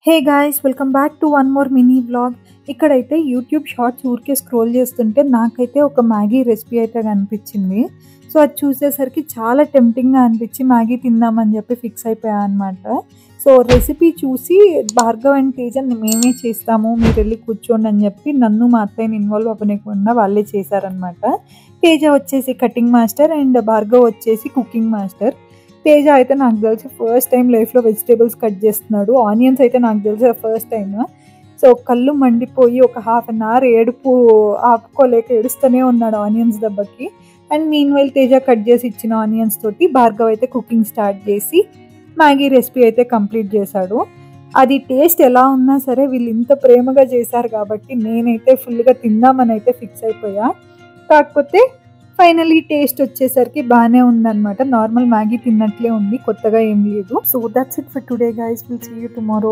Hey guys welcome back to one more mini vlog. ఇక్కడైతే YouTube shorts ఊరికే scroll చేస్తుంటే నాకైతే ఒక మ్యాగీ రెసిపీ అయితే కనిపించింది. సో అది చూసేసరికి చాలా టెంప్టింగ్గా అనిపించి మ్యాగీ తిందామని చెప్పి ఫిక్స్ అయిపోయా అనమాట. సో రెసిపీ చూసి భార్గవ్ అండ్ తేజ మేమే చేస్తాము, మీరు వెళ్ళి కూర్చోండి అని చెప్పి నన్ను మా అత్తయ్యని ఇన్వాల్వ్ అవ్వకుండా వాళ్ళే చేశారనమాట. తేజ వచ్చేసి కటింగ్ మాస్టర్ అండ్ భార్గవ్ వచ్చేసి కుకింగ్ మాస్టర్. తేజ అయితే నాకు తెలిసి ఫస్ట్ టైం లైఫ్లో వెజిటేబుల్స్ కట్ చేస్తున్నాడు. ఆనియన్స్ అయితే నాకు తెలిసి ఫస్ట్ టైం. సో కళ్ళు మండిపోయి ఒక హాఫ్ అన్ అవర్ ఏడుపు ఆపుకోలేక ఏడుస్తూనే ఉన్నాడు ఆనియన్స్ దెబ్బకి. And mean while Teja cut చేసి ఇచ్చిన ఆనియన్స్ తోటి భార్గవ్ అయితే కుకింగ్ స్టార్ట్ చేసి మ్యాగీ రెసిపీ అయితే కంప్లీట్ చేశాడు. అది టేస్ట్ ఎలా ఉన్నా సరే వీళ్ళు ఇంత ప్రేమగా చేశారు కాబట్టి నేనైతే ఫుల్గా తిందామని అయితే ఫిక్స్ అయిపోయా. కాకపోతే ఫైనలీ టేస్ట్ వచ్చేసరికి బాగానే ఉందన్నమాట. నార్మల్ మ్యాగీ తిన్నట్లే ఉంది, కొత్తగా ఏం లేదు. So that's it for today guys, will see you tomorrow.